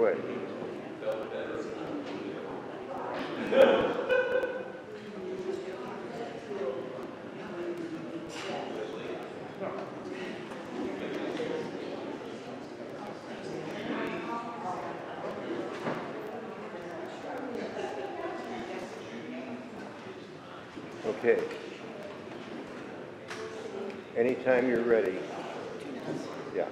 way. Okay. Anytime you're ready. Yeah.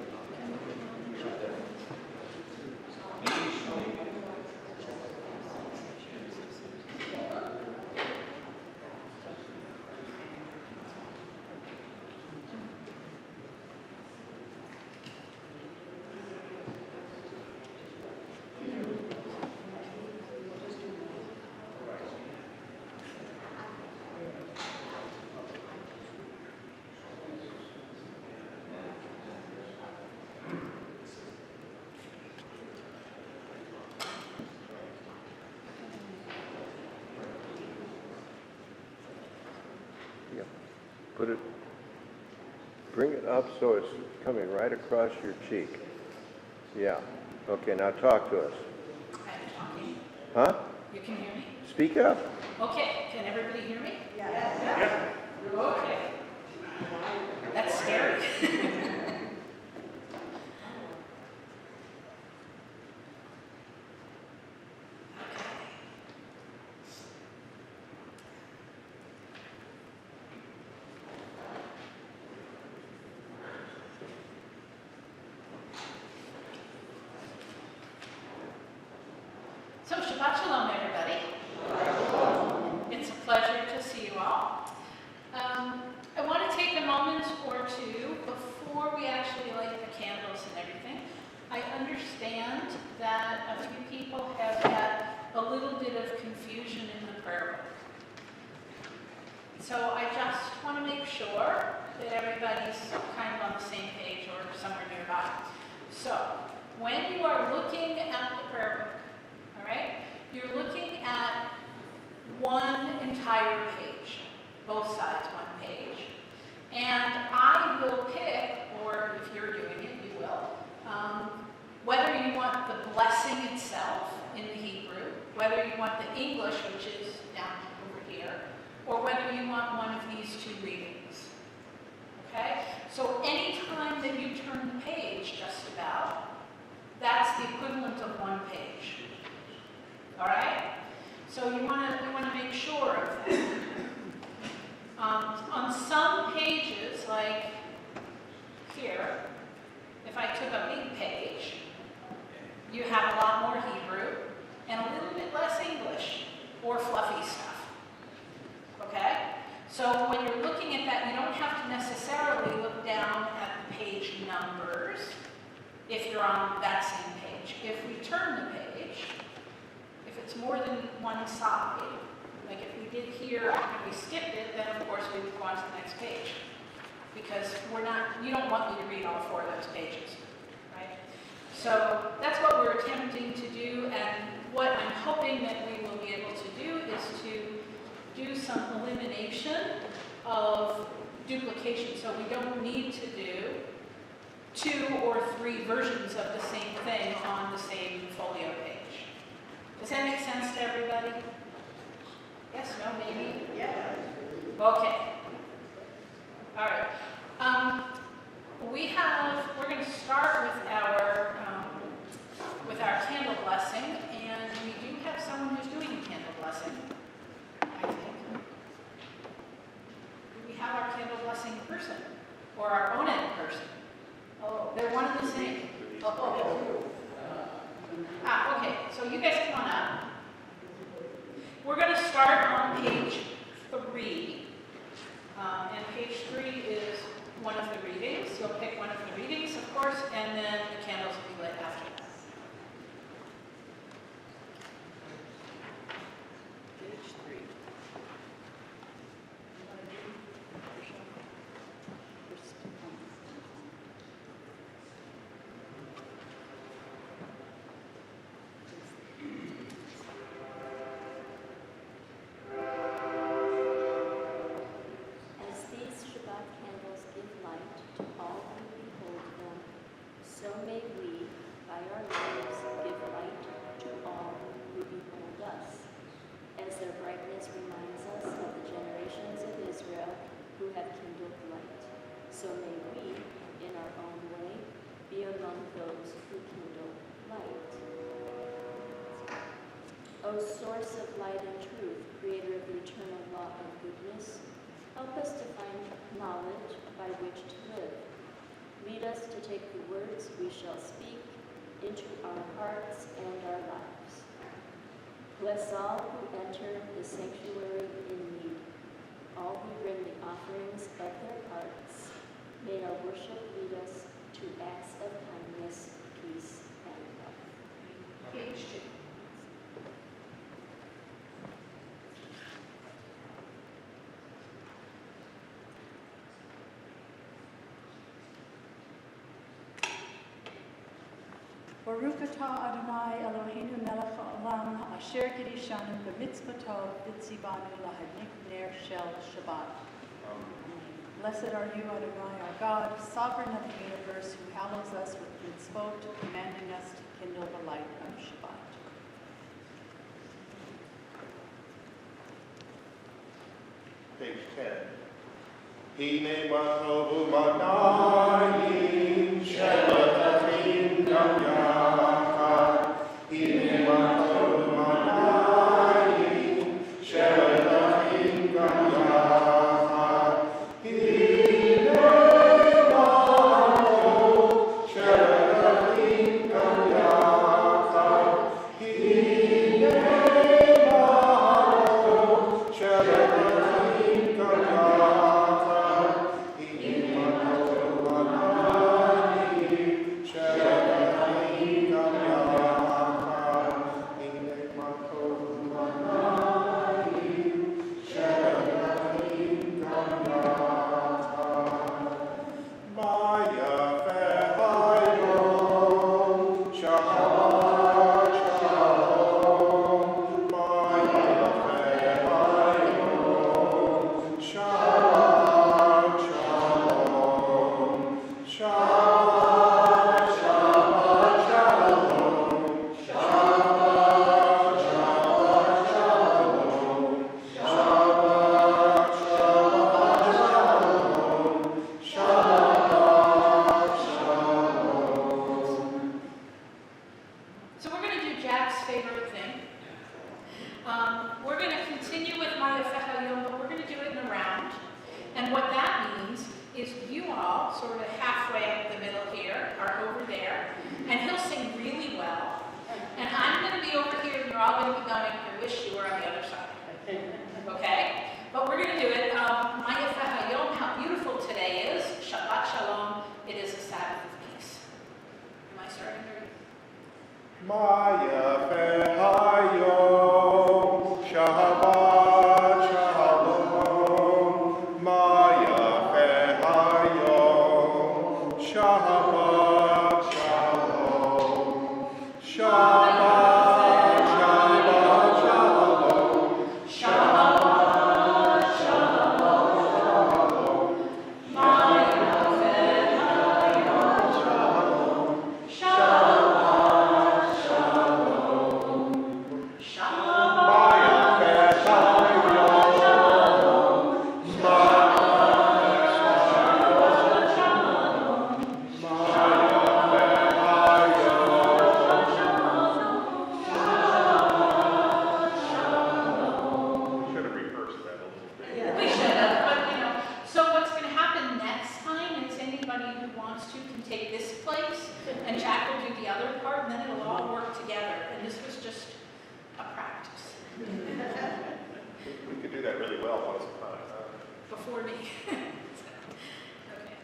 Bring it up so it's coming right across your cheek. Yeah. Okay, now talk to us. I'm talking. Huh? You can hear me? Speak up. Okay, can everybody hear me? Yes. Yeah. Okay. That's scary. So, Shabbat Shalom, everybody. It's a pleasure to see you all. I want to take a moment or two before we actually light the candles and everything. I understand that a few people have had a little bit of confusion in the prayer book. So I just want to make sure that everybody's kind of on the same page or somewhere nearby. So, when you are looking at the prayer book, all right, you're looking at one entire page, both sides, one page. And I will pick, or if you're doing it, you will, whether you want the blessing itself in the Hebrew, whether you want the English, which is down over here, or whether you want one of these two readings. Okay? So anytime that you turn the page, just about, that's the equivalent of one page. All right? So you want to make sure of that. On some pages, like here, if I took a big page, you have a lot more Hebrew and a little bit less English or fluffy stuff. Okay? So when you're looking at that, you don't have to necessarily look down at the page numbers if you're on that same page. If we turn the page, if it's more than one side, like if we did here and we skipped it, then of course we would go on to the next page. Because you don't want me to read all four of those pages, right? So that's what we're attempting to do, and what I'm hoping that we will be able to do is to do some elimination of duplication. So we don't need to do 2 or 3 versions of the same thing on the same folio page. Does that make sense to everybody? Yes, no, maybe? Yeah. Okay. All right. We're going to start with our candle blessing, and we do have someone who's doing a candle blessing, I think. Do we have our candle blessing person, or our own end person? Oh, they're one and the same. Oh. Okay, so you guys come on up. We're going to start on page 3. And page 3 is one of the readings. You'll pick one of the readings, of course, and then the candles will be lit after that. Page 3. As these Shabbat candles give light to all who behold them, so may we, by our lives, give light their brightness reminds us of the generations of Israel who have kindled light. So may we, in our own way, be among those who kindle light. O source of light and truth, creator of the eternal law of goodness, help us to find knowledge by which to live. Lead us to take the words we shall speak into our hearts and our lives. Bless all who enter the sanctuary in need, all who bring the offerings of their hearts. May our worship lead us to acts of kindness, peace, and love. Page 2. Baruch atah Adonai Eloheinu melech haolam asher kiddushanu b'mitzvoto v'tzivanu lahadlik ner shel Shabbat. Blessed are you, Adonai, our God, sovereign of the universe, who hallows us with mitzvot, commanding us to kindle the light of Shabbat. Page 10. Hine matovu manayim shelatavim gam yachad. Hine matovu manayim shelatavim gam yachad. Hine matovu shelatavim gam yachad. Hine matovu shelatavim gam yachad. So we're going to do Jack's favorite thing. We're going to continue with Maya Fechayom, but we're going to do it in a round. And what that means is you all, sort of halfway up the middle here, are over there, and he'll sing really well. And I'm going to be over here, and you're all going to be going, I wish you were on the other side. Okay? But we're going to do it. Maya Fechayom, how beautiful today is. Shabbat Shalom, it is a Sabbath of peace. Am I starting to read? Maya Fehayom, Shabbat Shalom. Maya Fehayom, Shabbat Shalom. Shabbat, Shabbat Shalom. Shabbat Shalom. Maya Fehayom, Shalom. Shabbat Shalom. before me. Okay.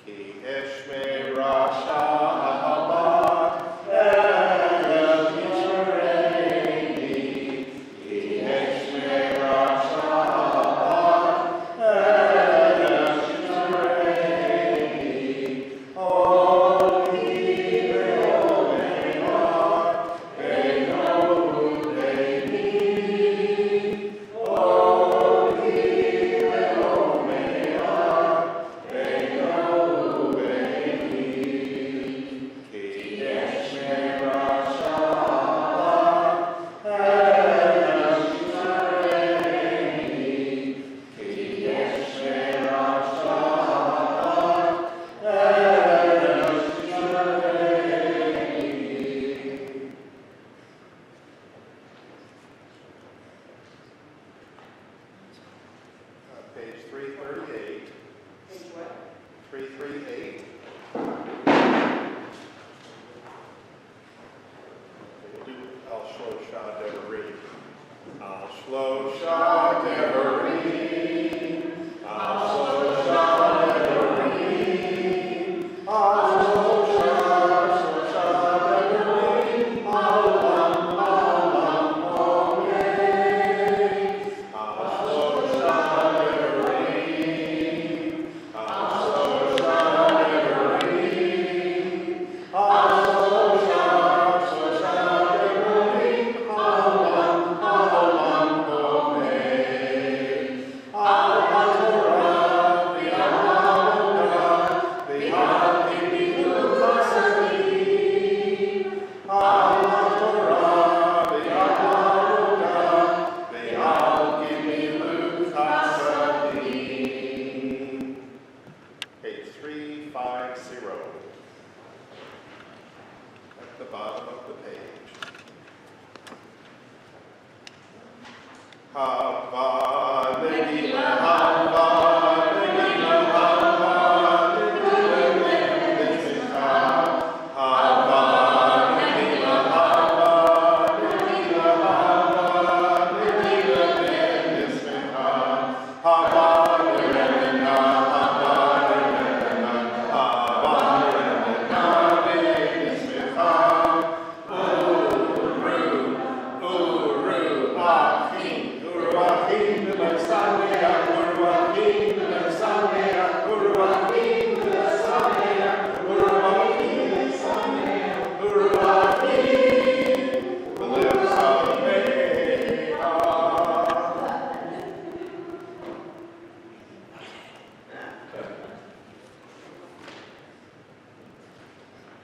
Ki eshme rasha habat el Yisraeli. Ki eshme rasha habat el Yisraeli. Oli ve'oleha ve'nohu ve'ni. Oli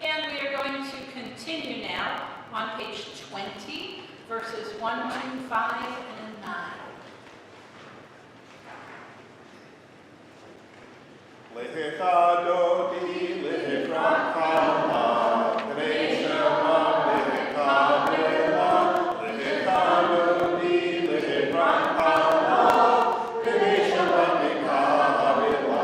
And we are going to continue now on page 20, verses 1, 2, 5, and 9. Lehechadodi, lehechrakama, lehechama, lehechadela, lehechadodi, lehechrakama, lehechama, lehechadela, lehechadodi, lehechadela, lehechadela,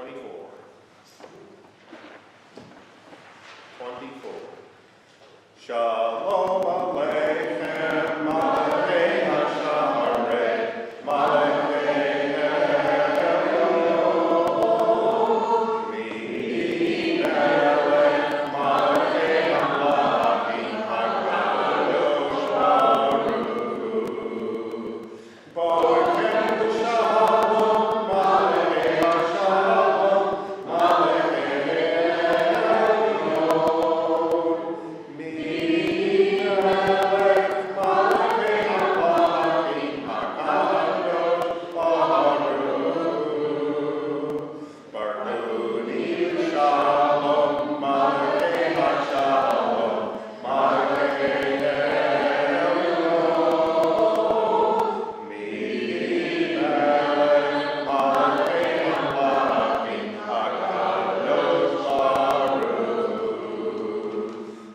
24. 24. Shalom Aleichem, Malachei Hashamarei, Malachei Elyon, Mi-Melech, Malachei Amlachim, HaKadosh Baruch Hu. Bohem Shalom, Malachei Hashalom, Malachei Elyon, Mi-Melech, Malachei Amlachim, HaKadosh Baruch Hu. Baruni Shalom, Malachei Hashalom, Malachei Elyon, Mi-Melech, Malachei Amlachim, HaKadosh Baruch Hu.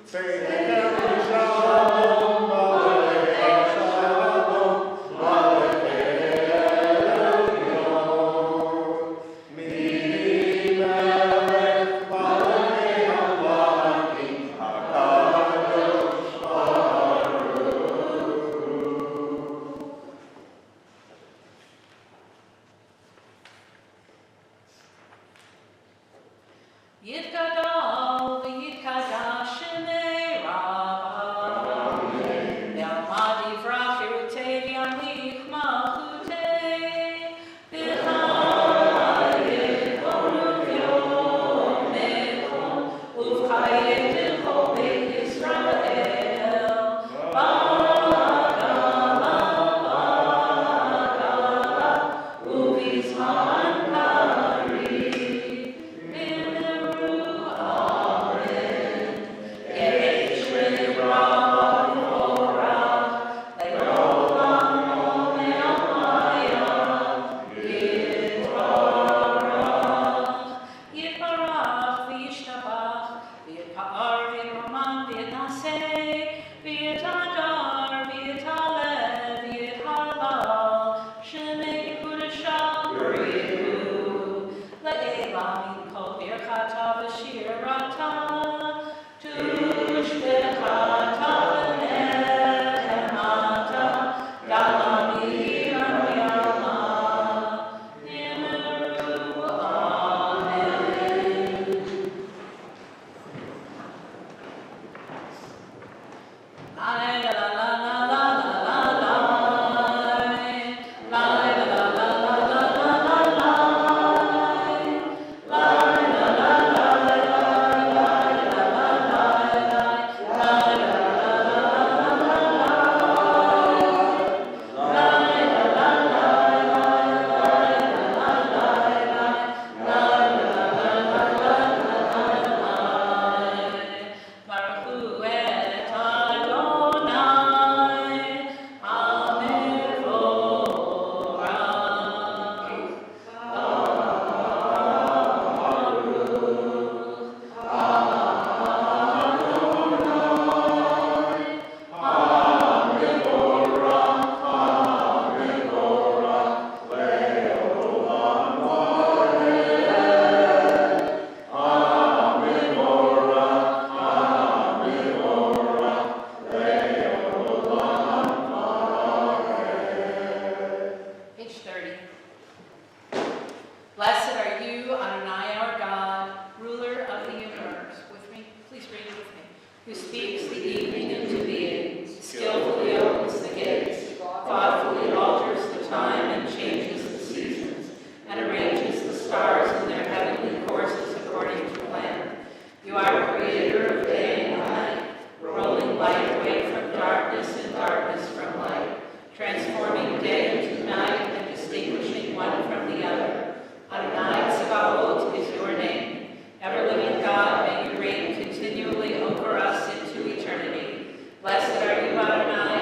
Say together, Shalom, Malachei Hashalom, Malachei Elyon, Mi-Melech, Malachei Amlachim, HaKadosh Baruch Hu. Yitkadal v'yitkadash Shemei Rabbah. Ve'amadi v'rachirutei v'yamlich malchutei. V'chayet oruk yomecho, uv'chayet ilcho beit Yisrael. Bagala, bagala, uv'izman kari. V'nemru amen. Yehi Shrei Rabbah Korach, le'olam le'amayah. Yitbarach, yitbarach v'yishtabach, v'yitpa'ar v'yiroman v'yitnaseh, v'yitadar v'yitaleh v'yithalal, Shemei Kudashah B'rihu, le'elam yimkol birchata v'shirata, tushbechata v'nehemata, dalam yiram yama, Nimru amen. La la la la la la la la. La la la la la la la la. La la la la la la Baruch Hu et Adonai, HaMevorach. Page 30. Blessed are you, Adonai our God, ruler of the universe. With me, please read it with me. Who speaks the evening into being, skillfully opens the gates, thoughtfully alters the time and changes the seasons, and arranges the stars in their heavenly courses according to plan. You are creator of day and night, rolling light away from darkness and darkness from light, transforming day into night and distinguishing one from the other. Adonai Tzebaot is your name. Ever-living God, may you reign continually over us into eternity. Blessed are you, Adonai,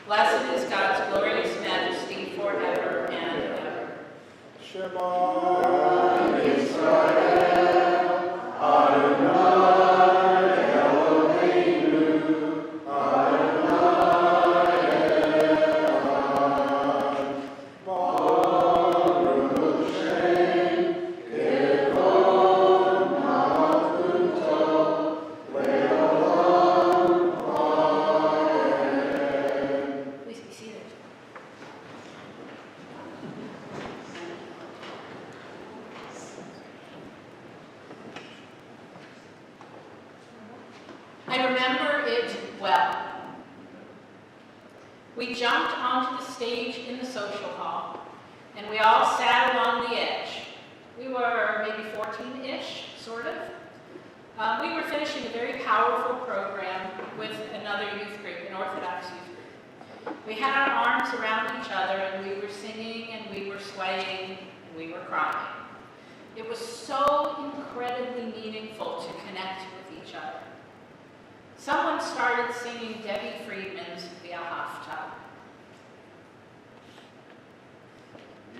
Blessed is God's glorious majesty forever and ever. Shema Yisrael, Adonai Eloheinu, Adonai Echad. Baruch Shem Kivod Malchuto Le'olam Amen. Please be seated. I remember it well. We jumped onto the stage in the social hall, and we all sat along the edge. We were maybe 14-ish, sort of. We were finishing a very powerful program with another youth group, an Orthodox youth group. We had our arms around each other, and we were singing, and we were swaying, and we were crying. It was so incredibly meaningful to connect with each other. Someone started singing Debbie Friedman's The Haftarah.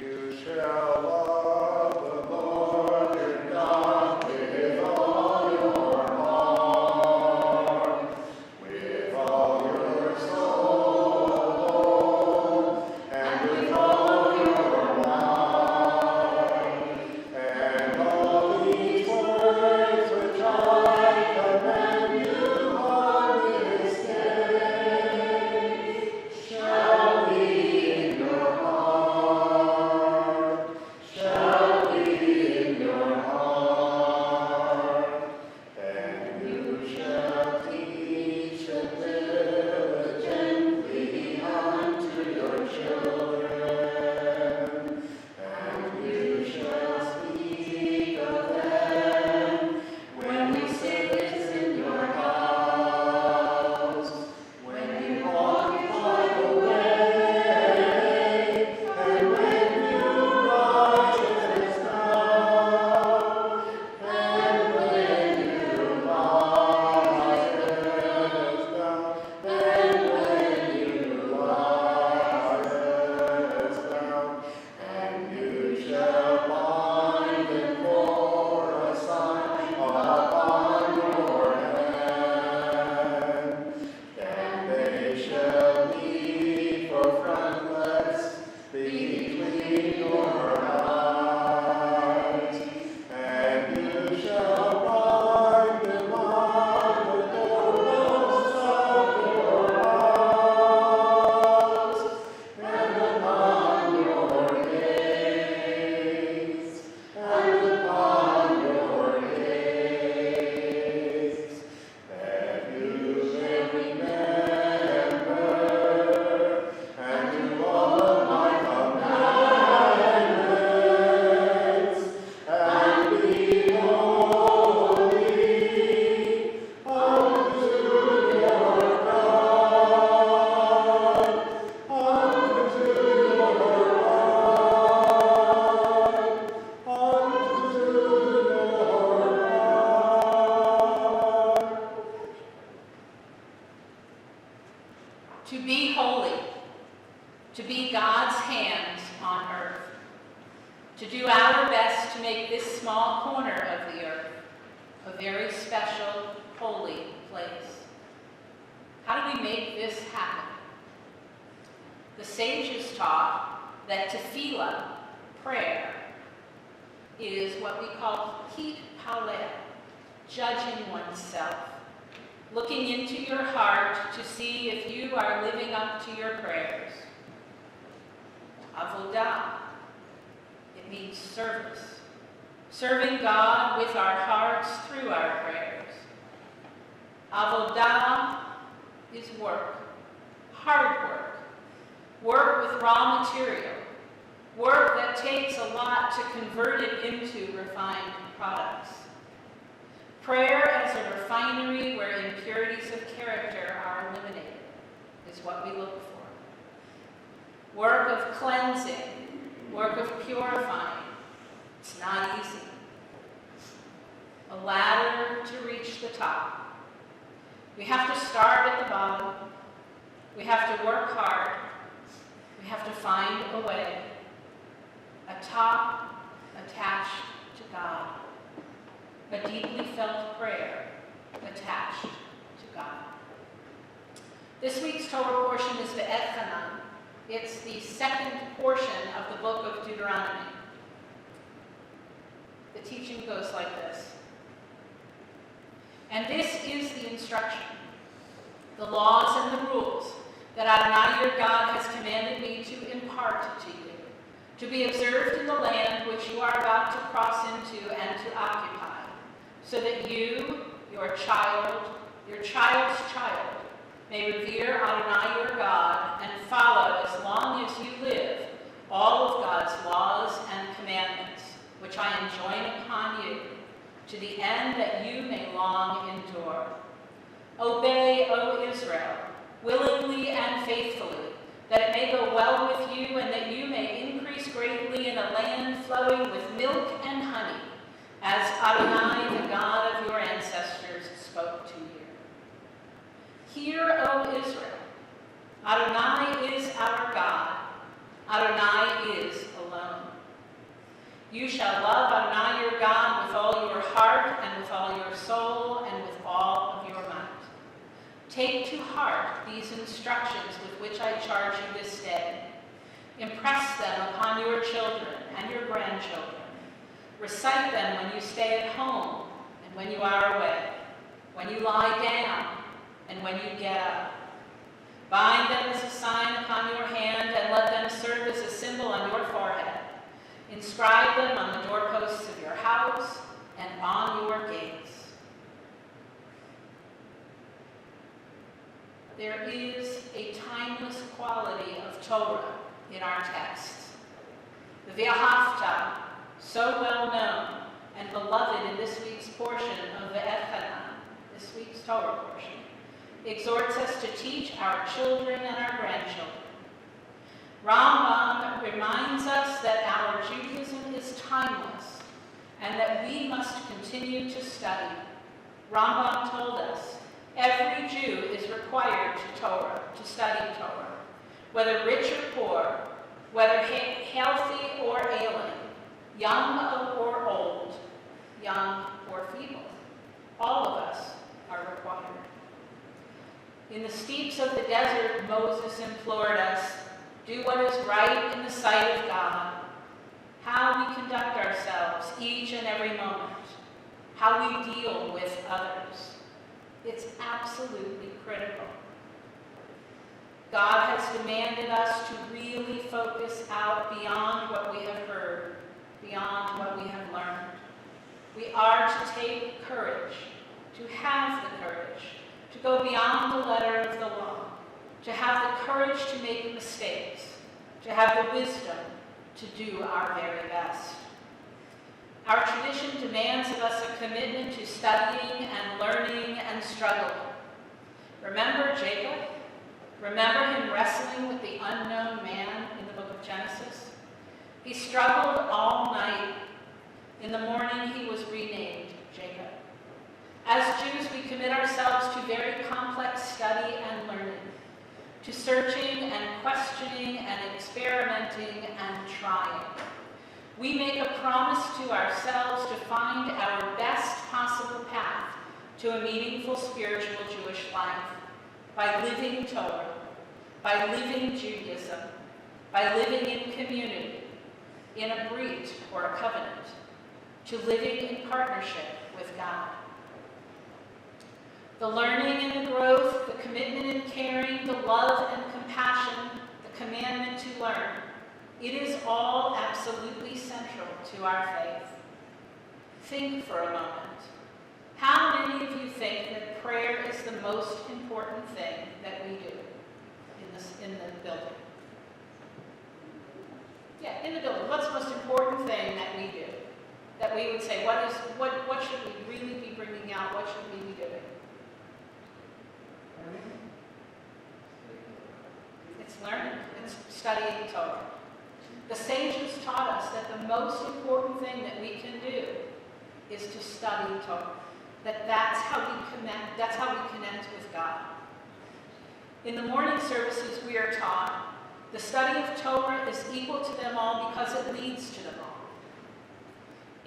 You shall love the Lord your God with all your heart, with all your soul, and with all your mind. And all these words which I command you on this day shall be in your heart, shall be in your heart, and you shall teach them diligently unto your children, and you shall speak of them when you sit in your house, when you walk by the way, and when you rise down, and when you lie down, and when you lie down, and you shall bind them for a sign upon your hand, and they shall be for frontlets between your eyes, and you shall bind them on the doorposts of your house, and upon your gates, and upon your gates, that you may remember and do all of my commandments, and be holy unto your God, unto your God, unto your God. To be holy, to be God's hands on earth, to do our best to make this small corner of the earth a very special, holy place. How do we make this happen? The sages taught that tefillah, prayer, is what we call hit paleh, judging oneself, looking into your heart to see if you are living up to your prayers. Avodah, it means service, serving God with our hearts through our prayers. Avodah is work, hard work, work with raw material, work that takes a lot to convert it into refined products. Prayer as a refinery where impurities of character are eliminated is what we look for. Work of cleansing, work of purifying. It's not easy. A ladder to reach the top. We have to start at the bottom. We have to work hard. We have to find a way. A top attached to God. A deeply felt prayer attached to God. This week's Torah portion is the Etchanan. It's the second portion of the book of Deuteronomy. The teaching goes like this. And this is the instruction, the laws and the rules that Adonai your God has commanded me to impart to you, to be observed in the land which you are about to cross into and to occupy, so that you, your child's child, may revere Adonai your God and follow as long as you live all of God's laws and commandments, which I enjoin upon you, to the end that you may long endure. Obey, O Israel, willingly and faithfully, that it may go well with you and that you may increase greatly in a land flowing with milk and honey, as Adonai, the God of your ancestors, spoke to you. Hear, O Israel, Adonai is our God. Adonai is alone. You shall love Adonai your God with all your heart and with all your soul and with all of your might. Take to heart these instructions with which I charge you this day. Impress them upon your children and your grandchildren. Recite them when you stay at home and when you are away, when you lie down and when you get up. Bind them as a sign upon your hand and let them serve as a symbol on your forehead. Inscribe them on the doorposts of your house and on your gates. There is a timeless quality of Torah in our texts. The V'ahavta, so well known and beloved in this week's portion of the Etchanan, this week's Torah portion, exhorts us to teach our children and our grandchildren. Rambam reminds us that our Judaism is timeless and that we must continue to study. Rambam told us, every Jew is required to study Torah, whether rich or poor, whether healthy or ailing, young or old, young or feeble. All of us are required. In the steeps of the desert, Moses implored us, do what is right in the sight of God, how we conduct ourselves each and every moment, how we deal with others. It's absolutely critical. God has demanded us to really focus out beyond what we have heard, beyond what we have learned. We are to take courage, to have the courage, to go beyond the letter of the law, to have the courage to make mistakes, to have the wisdom to do our very best. Our tradition demands of us a commitment to studying and learning and struggling. Remember Jacob? Remember him wrestling with the unknown man in the book of Genesis? He struggled all night. In the morning, he was renamed Jacob. As Jews, we commit ourselves to very complex study and learning, to searching and questioning and experimenting and trying. We make a promise to ourselves to find our best possible path to a meaningful spiritual Jewish life by living Torah, by living Judaism, by living in community, in a brit or a covenant, to living in partnership with God. The learning and the growth, the commitment and caring, the love and compassion, the commandment to learn, it is all absolutely central to our faith. Think for a moment. How many of you think that prayer is the most important thing that we do in the building? Yeah, in the building. What's the most important thing that we do? That we would say, what should we really be bringing out? What should we be doing? It's learning. It's studying Torah. The sages taught us that the most important thing that we can do is to study Torah. That's how we connect with God. In the morning services, we are taught the study of Torah is equal to them all because it leads to them all.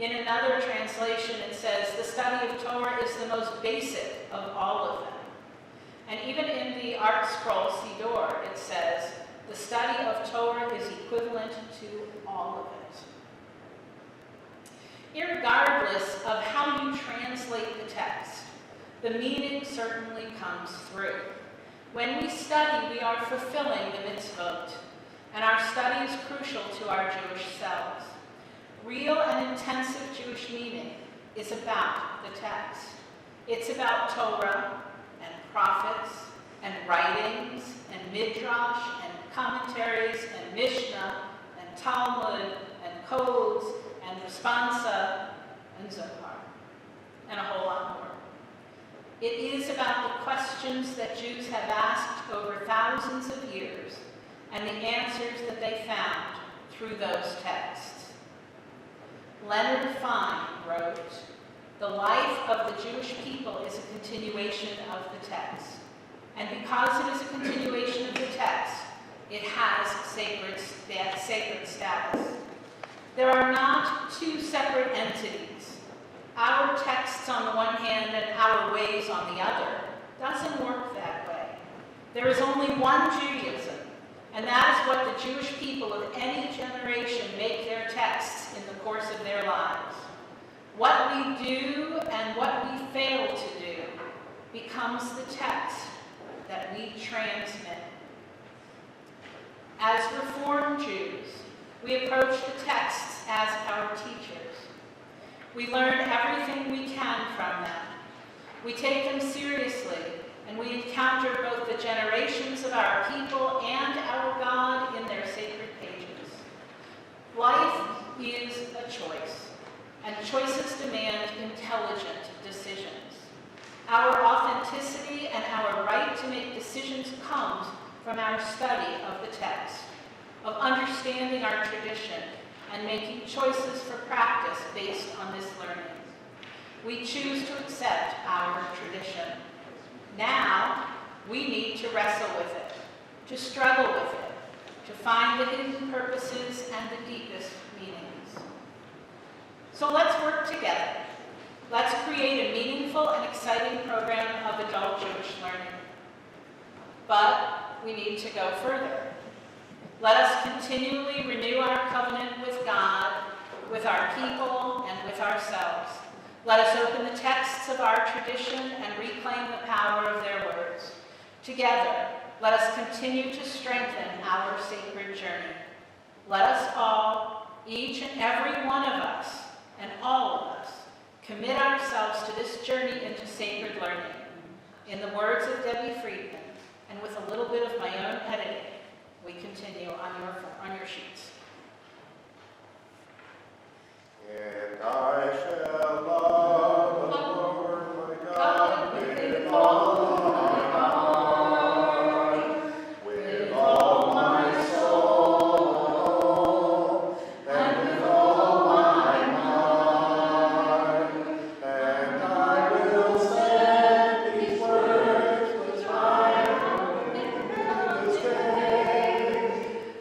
In another translation, it says the study of Torah is the most basic of all of them. And even in the Art Scroll Siddur, it says the study of Torah is equivalent to all of it. Irregardless of how you translate the text, the meaning certainly comes through. When we study, we are fulfilling the mitzvot, and our study is crucial to our Jewish selves. Real and intensive Jewish meaning is about the text. It's about Torah and prophets and writings and midrash and commentaries and Mishnah and Talmud and codes and responsa and Zohar and a whole lot more. It is about the questions that Jews have asked over thousands of years and the answers that they found through those texts. Leonard Fine wrote, "The life of the Jewish people is a continuation of the text. And because it is a continuation of the text, it has sacred status. There are not two separate entities. Our texts on the one hand and our ways on the other. Doesn't work that way. There is only one Judaism, and that is what the Jewish people of any generation make their texts in the course of their lives. What we do and what we fail to do becomes the text that we transmit. As Reformed Jews, we approach the texts as our teachers. We learn everything we can from them. We take them seriously, and we encounter both the generations of our people and our God in their sacred pages. Life is a choice, and choices demand intelligent decisions. Our authenticity and our right to make decisions comes from our study of the text, of understanding our tradition, and making choices for practice based on this learning. We choose to accept our tradition. Now, we need to wrestle with it, to struggle with it, to find the hidden purposes and the deepest meanings. So let's work together. Let's create a meaningful and exciting program of adult Jewish learning. But we need to go further. Let us continually renew our covenant with God, with our people, and with ourselves. Let us open the texts of our tradition and reclaim the power of their words. Together, let us continue to strengthen our sacred journey. Let us all, each and every one of us, and all of us, commit ourselves to this journey into sacred learning. In the words of Debbie Friedman, and with a little bit of my own editing, we continue on your sheets. And I shall love the Lord my God with all my heart, with all my soul, and with all my mind. And I will set these words which I wrote in this day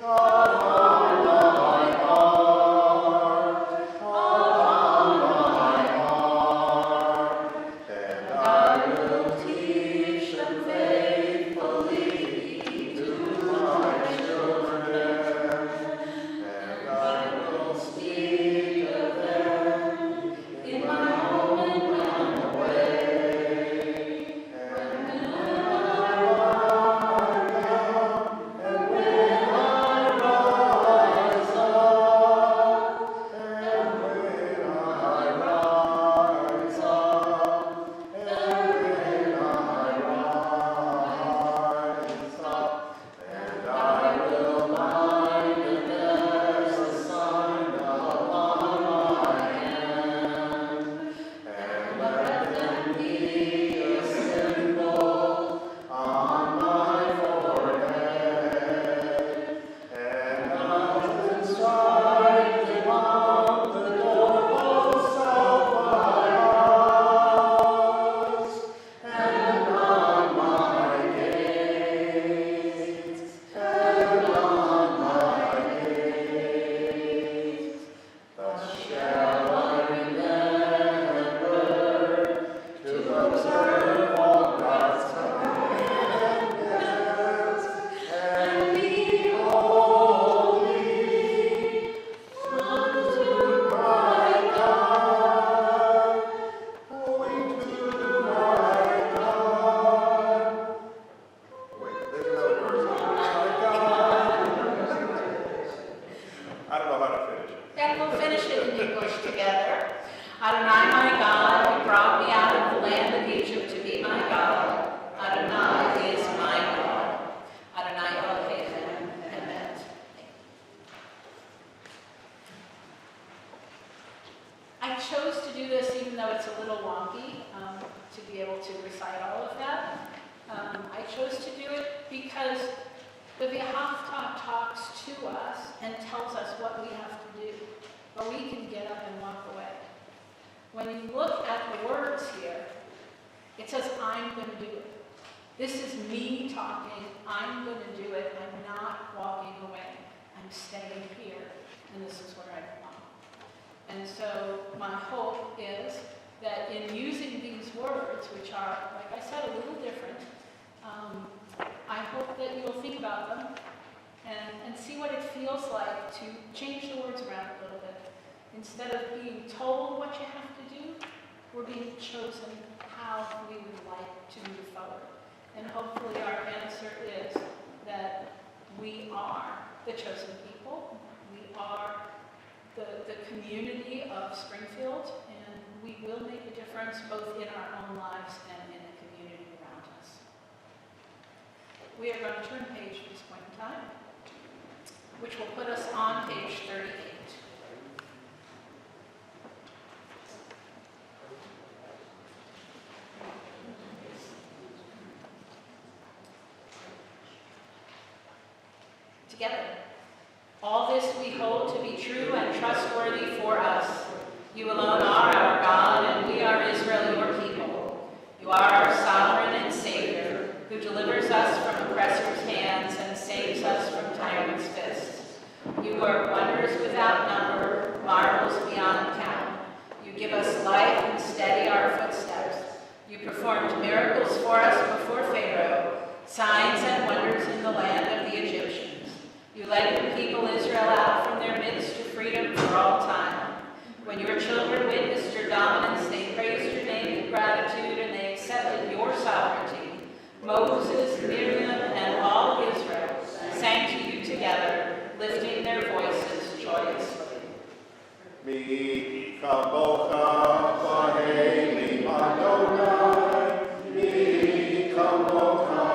of my to recite all of that. I chose to do it because the V'ahavta talks to us and tells us what we have to do, but we can get up and walk away. When you look at the words here, it says, I'm going to do it. This is me talking. I'm going to do it. I'm not walking away. I'm staying here, and this is where I belong. And so my hope is that in using these words, which are, like I said, a little different, I hope that you'll think about them and see what it feels like to change the words around a little bit. Instead of being told what you have to do, we're being chosen how we would like to move forward. And hopefully our answer is that we are the chosen people. We are the community of Springfield, and we will make a difference both in our own lives and in the community around us. We are going to turn page at this point in time, which will put us on page 38. Together. All this we hold to be true and trustworthy for us. You alone are our God, and we are Israel, your people. You are our sovereign and Savior, who delivers us from oppressors' hands and saves us from tyrants' fists. You work wonders without number, marvels beyond count. You give us life and steady our footsteps. You performed miracles for us before Pharaoh, signs and wonders in the land of the Egyptians. You led the people Israel out from their midst to freedom for all time. When your children witnessed your dominance, they praised your name in gratitude, and they accepted your sovereignty. Moses, Miriam, and all of Israel sang to you together, lifting their voices joyously. Mi kamocha v'heli Adonai, mi kamocha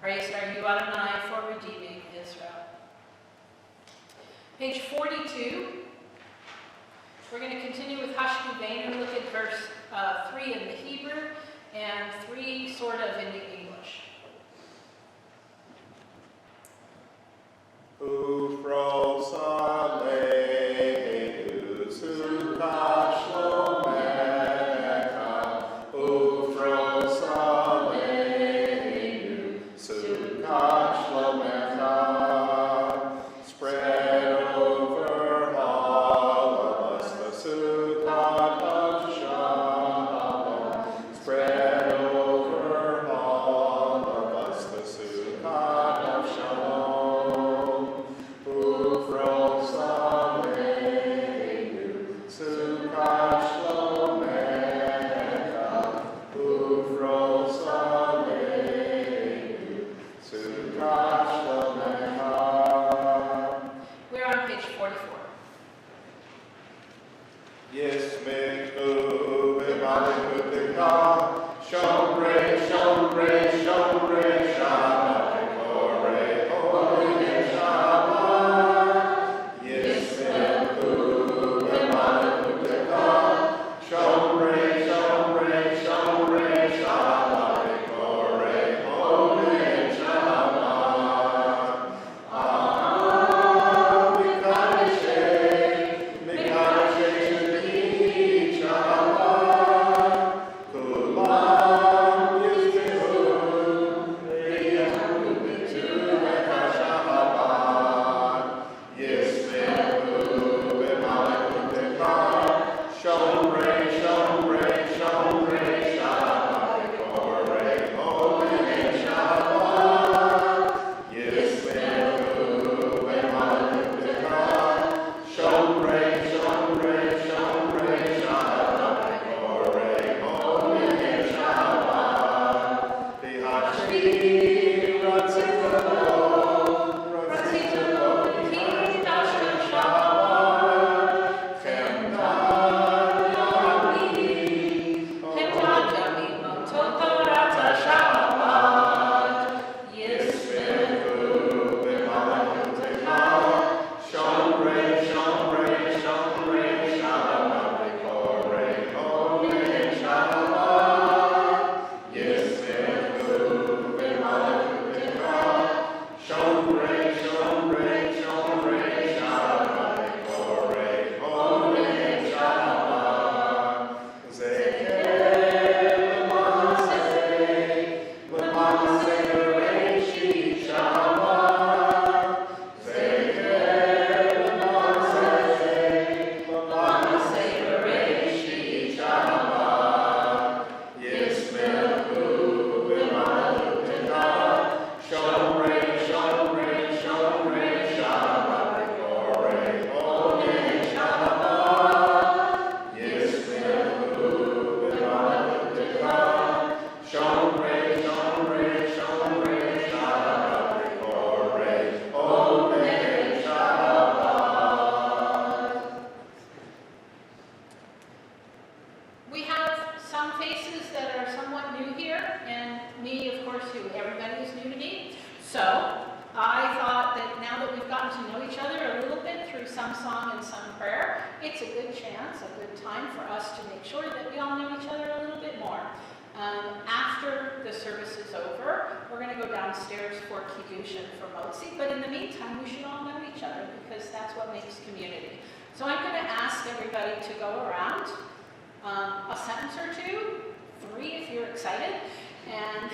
Praised are you, Adonai, for redeeming Israel. Page 42. We're going to continue with Hashkubenu. Look at verse 3 in the Hebrew and 3 sort of in the English. Ufro Saleh, Sukkah Shlomecha, Ufro Saleh, Sukkah Shlomecha, spread over all of us the Sukkah of Shalom, spread over all some song and some prayer, it's a good chance, a good time for us to make sure that we all know each other a little bit more. After the service is over, we're going to go downstairs for Kiddush and for Motzi, but in the meantime, we should all know each other because that's what makes community. So I'm going to ask everybody to go around a sentence or two, 3 if you're excited, and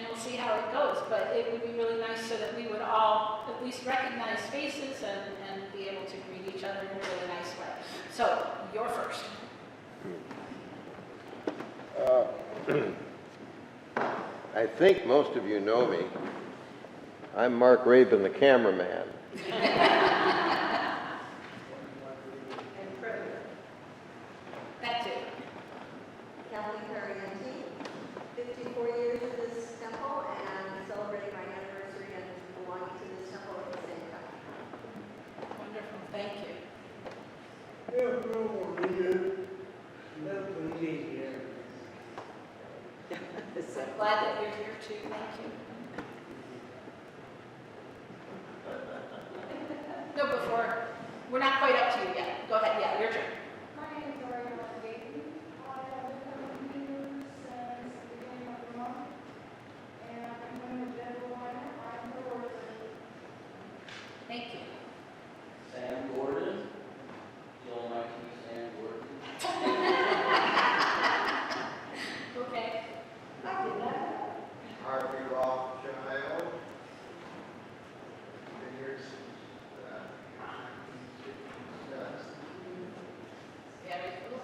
we'll see how it goes. But it would be really nice so that we would all at least recognize faces and be able to greet each other in a really nice way. So, you're first. I think most of you know me. I'm Mark Rabin, the cameraman. That's it. Kathleen Carianti, 54 years in this temple and celebrating my anniversary and belonging to this temple at the same time. Wonderful, thank you. I'm glad that you're here too, thank you. No, before, we're not quite up to you yet. Go ahead, yeah, your turn. My name is Ariana Gaten. I have been coming here since the beginning of the month, and I'm going to Denver, I'm the worker. Thank you. Sam Gordon, Jill Mikey, Sam Gordon. Okay. I did that. Harvey Rothschild. Been here since 1966. Very cool.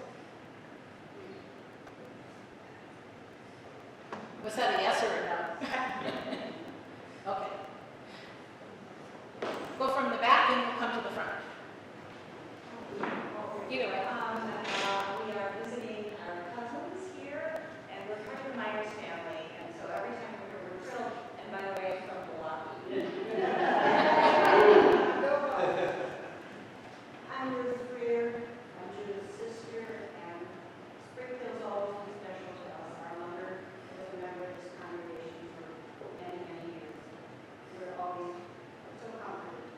Was that a yes or a no? Okay. Go from the back and we'll come to the front. Either way. We are visiting our cousins here, and we're kind of a Myers family, and so every time we're here, we're thrilled. And by the way, I'm from Milwaukee. I'm Ruth Freer, I'm Judith's sister, and Springfield's always been special to us. Our mother was a member of this congregation for many, many years. We're always so comforted.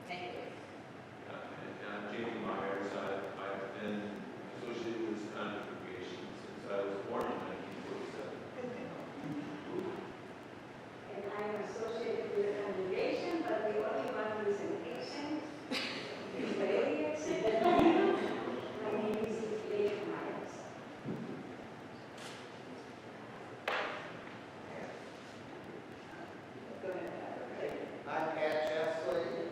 Thank you. And I'm Jamie Myers. I've been associated with this congregation since I was born in 1947. And I'm associated with the congregation, but the only one who's an exit is Bailey exit. My name is Dave Myers. Go ahead. I'm Pat Chesley.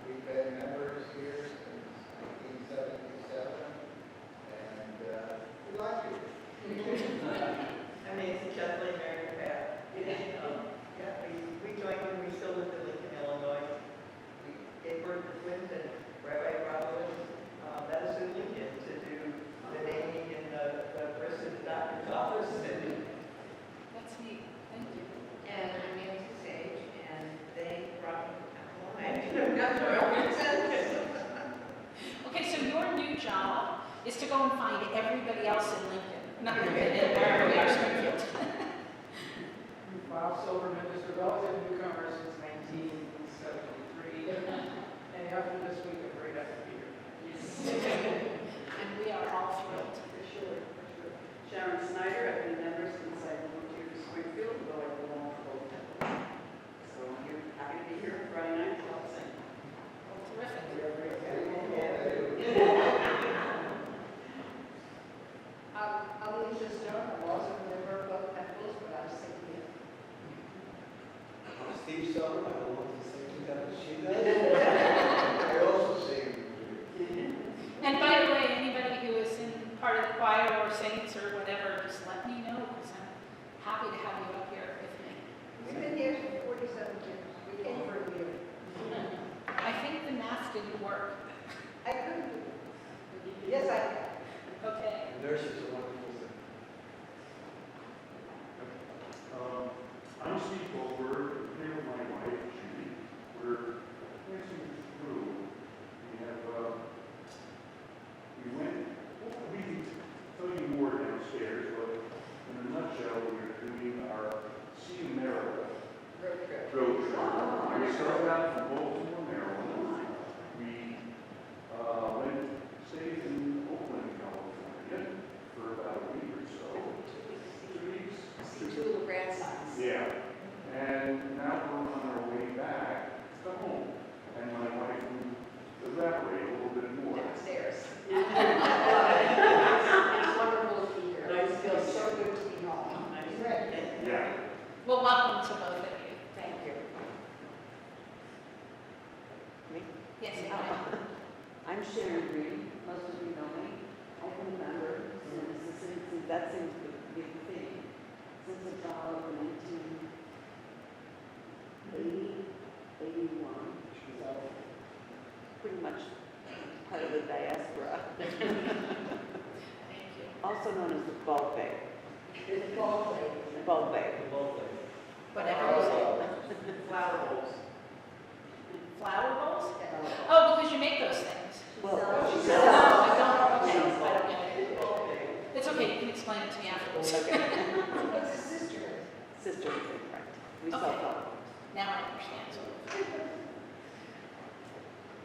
We've been members here since 1977, and we like you. I mean, it's Kathleen Mary Pat. Yeah, we joined when we still lived in Lincoln, Illinois. We gave birth to twins, and Rabbi Bravo met us in Lincoln to do the naming in the first in the doctor's office. And That's neat. Thank you. I'm Nancy Sage, and they brought me to Okay, so your new job is to go and find everybody else in Lincoln. Not Lincoln, in Mary or Springfield. Bob Silverman, just a relative newcomer since 1973. And after this week, I'm very happy to be here. And we are all thrilled. For sure, for sure. Sharon Snyder, I've been a member since I moved here to Springfield, though I belong to both temples. So I'm here, happy to be here Friday night, so I'll sing. Terrific. I'm Alicia Stone. I'm also a member of both temples, but I'm singing here. Yes, go ahead. I'm Sharon Green. Most of you know me. I've been a member since that seems to be the thing, since about 1980, 81. So pretty much part of the diaspora. Thank you. Also known as the Bulb Bay. The ball play. The Bulb Bay. Whatever you say. Flower bowls. Flower bowls? Oh, because you make those things. Well, No, I don't. Okay, I don't get it. It's okay, you can explain it to me afterwards. What's a sister? sister, right? We sell Okay. bulb. Now I understand.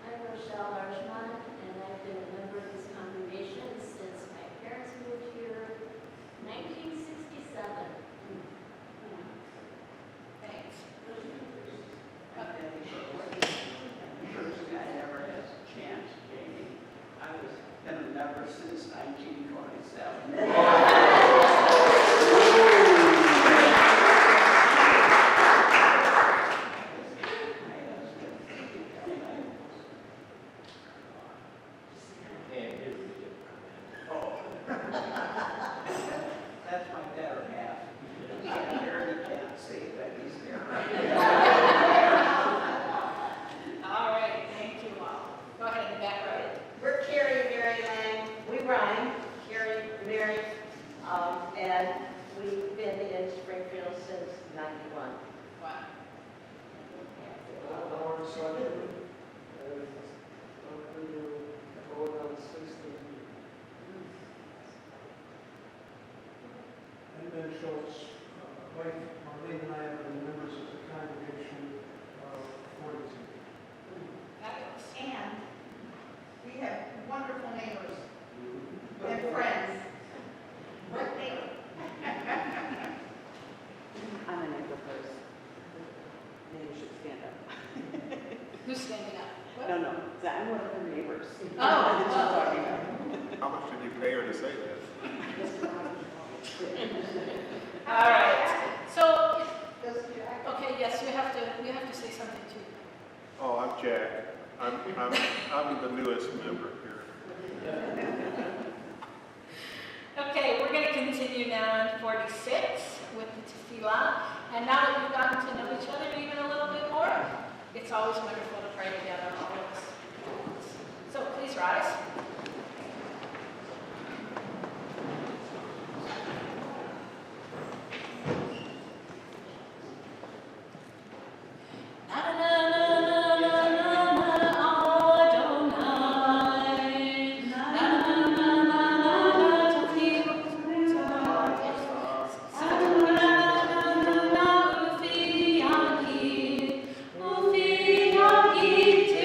I'm Rochelle Larchmont, and I've been a member of this congregation since my parents moved here, 1967. Thanks. First guy ever has a chance, Jamie. I was been a member since 1927. That's my better half. He can't hear, he can't see, but he's there. All right, thank you all. Go ahead in the back row. We're Carrie and Mary Lang. We rhyme, Carrie, Mary, and we've been in Springfield since '91. Wow. And Ben Schultz, wife Marlene and I have been members of the congregation of 42. Fabulous. And we have wonderful neighbors and friends. What neighbor? I'm a neighbor first. Maybe you should stand up. Who's standing up? What? No, I'm one of her neighbors. Oh, That you're oh. talking about. How much did you pay her to say that? All right. So, Does Jack? okay, yes, you have to say something too. Oh, I'm Jack. I'm the newest member here. Okay, we're going to continue now on 46 with the tefillah. And now that we've gotten to know each other even a little bit more, it's always wonderful to pray together, all of us. So please rise. Na na na na na na na Adonai. Na na na na na na tefillah. Sa na na na na ufi yaki te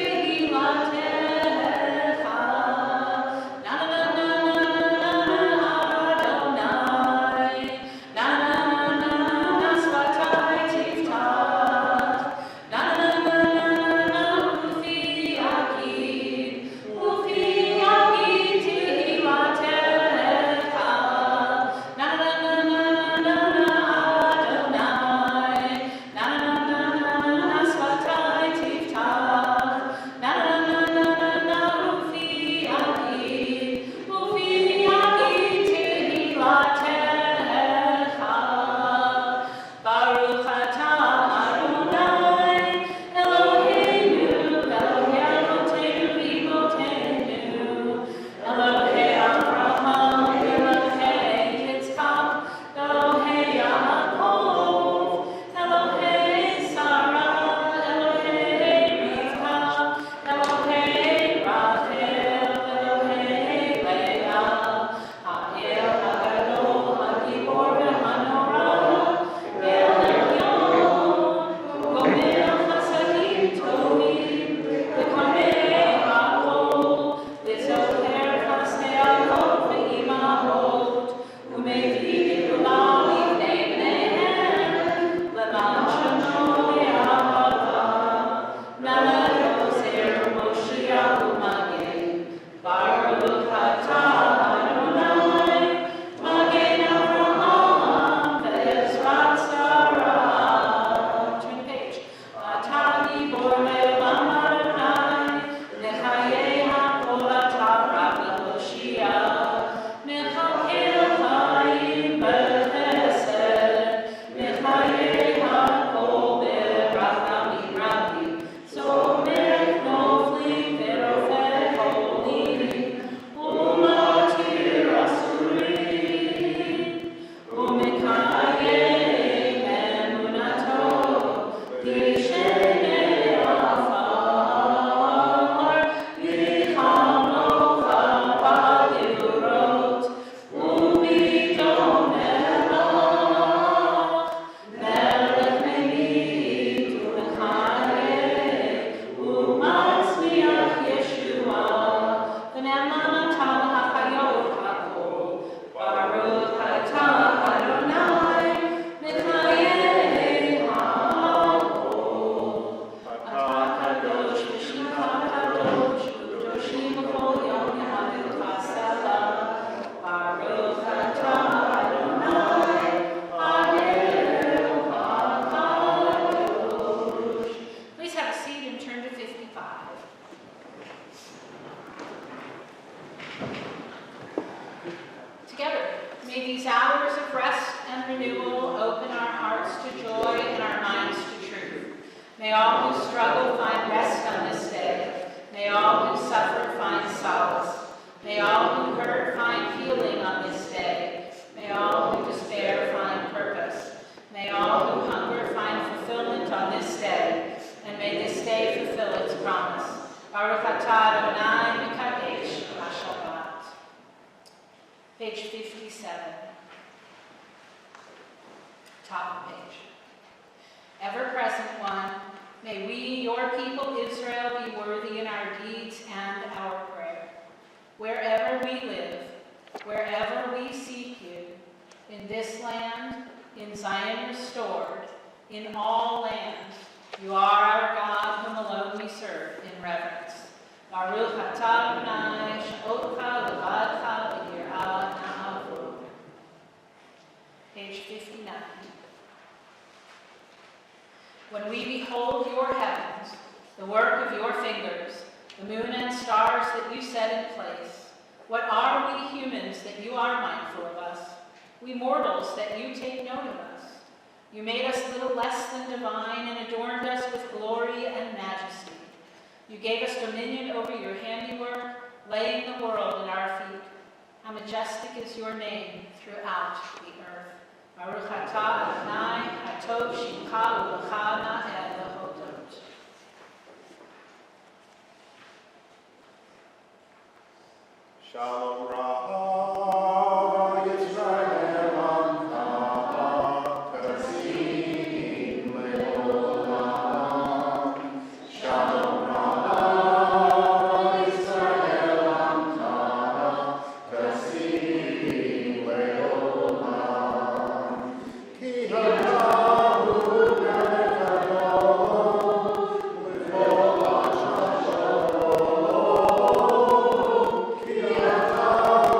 Together, may these hours of rest and renewal open our hearts to joy and our minds to truth. May all who struggle find rest on this day. May all who suffer find solace. May all who hurt find healing on this day. May all who despair find purpose. May all who hunger find fulfillment on this day. And may this day fulfill its promise. Baruch atah Adonai Mikadesh HaShabbat. Page 57. Top of page. Ever-present one, may we, your people Israel, be worthy in our deeds and our prayer. Wherever we live, wherever we seek you, in this land, in Zion restored, in all lands, you are our God whom alone we serve in reverence. Baruch atah Adonai she'otcha levadcha b'yirah na'avu. Page 59. When we behold your heavens, the work of your fingers, the moon and stars that you set in place, what are we humans that you are mindful of us? We mortals that you take note of us. You made us little less than divine and adorned us with glory and majesty. You gave us dominion over your handiwork, laying the world at our feet. How majestic is your name throughout the earth. Baruch atah Adonai, hatov shimcha u'lecha na'eh lehodot. Shalom Rav Yisrael Amcha Tasim Le'olam. Shalom Rav Yisrael Amcha Tasim Le'olam. Ki hatahu melech gadol L'kol ha'shalom. Ki hatahu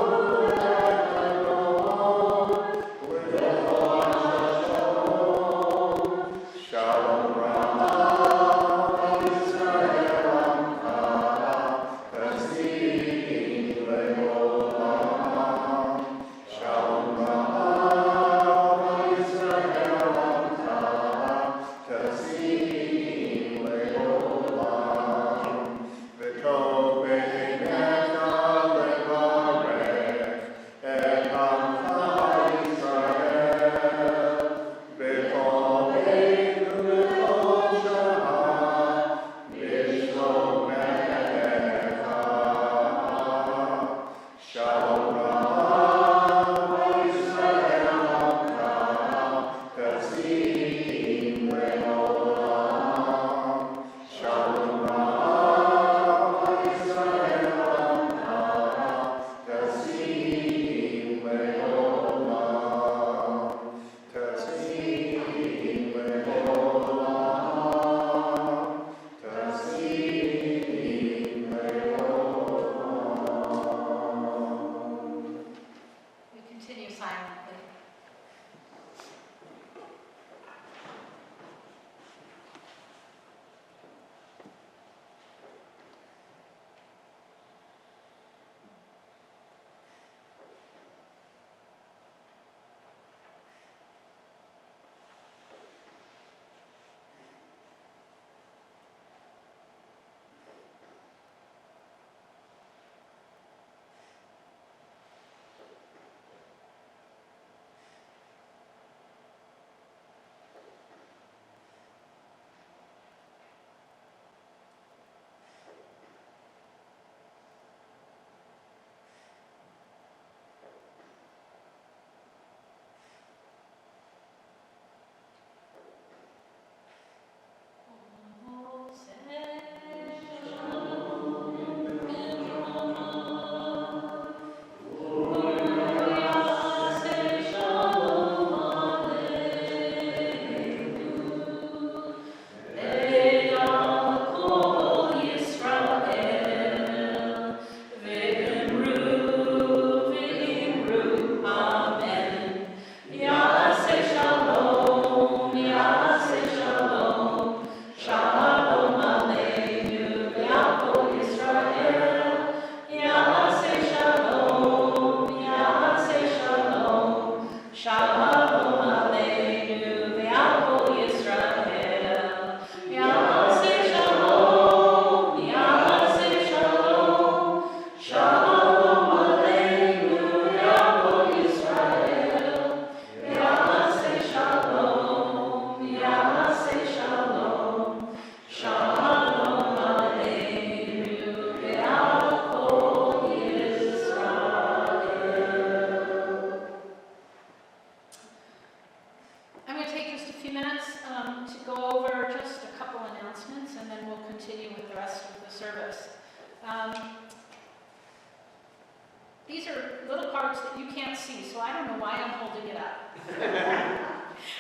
These are little cards that you can't see, so I don't know why I'm holding it up.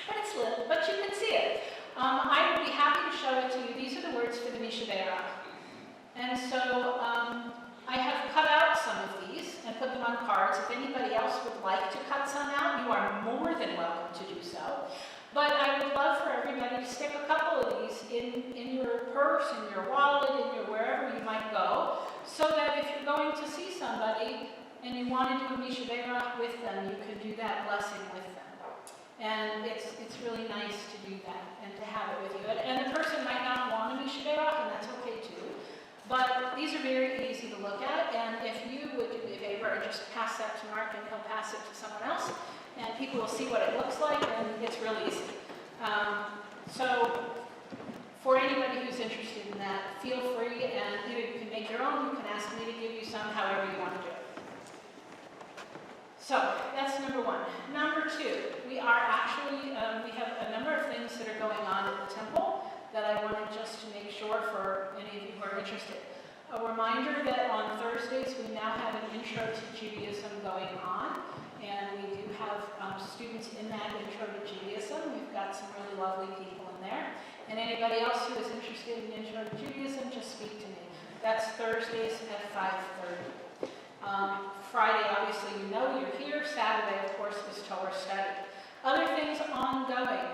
But it's little, but you can see it. I would be happy to show it to you. These are the words for the Mishabera. And so I have cut out some of these and put them on cards. If anybody else would like to cut some out, you are more than welcome to do so. But I would love for everybody to stick a couple of these in your purse, in your wallet, in your wherever you might go, so that if you're going to see somebody and you want to do a Mishabera with them, you can do that blessing with them. And it's really nice to do that and to have it with you. And the person might not want a Mishabera, and that's okay too. But these are very easy to look at, and if you would do me a favor and just pass that to Mark and he'll pass it to someone else, and people will see what it looks like, and it's really easy. So for anybody who's interested in that, feel free, and either you can make your own, you can ask me to give you some, however you want to do it. So that's number one. Number two, we are actually, we have a number of things that are going on at the temple that I wanted just to make sure for any of you who are interested. A reminder that on Thursdays we now have an Intro to Judaism going on, and we do have students in that Intro to Judaism. We've got some really lovely people in there. And anybody else who is interested in Intro to Judaism, just speak to me. That's Thursdays at 5:30. Friday, obviously, you know you're here. Saturday, of course, is Torah study. Other things ongoing.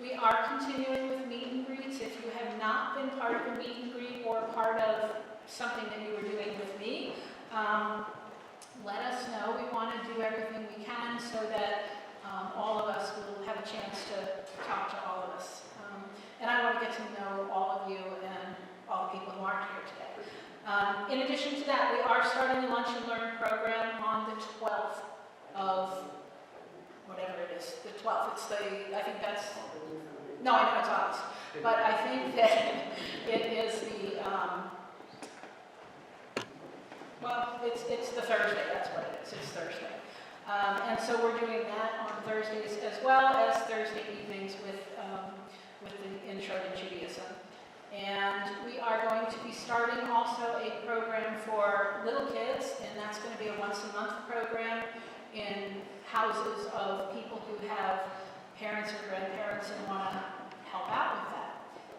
We are continuing with meet and greets. If you have not been part of a meet and greet or part of something that you were doing with me, let us know. We want to do everything we can so that all of us will have a chance to talk to all of us. And I want to get to know all of you and all the people who aren't here today. In addition to that, we are starting a Lunch and Learn program on the 12th of, whatever it is, the 12th. It's the, I think that's, no, I know it's August, but I think that it is the, well, it's the Thursday, that's what it is, it's Thursday. And so we're doing that on Thursdays as well as Thursday evenings with the Intro to Judaism. And we are going to be starting also a program for little kids, and that's going to be a once-a-month program in houses of people who have parents or grandparents and want to help out with that.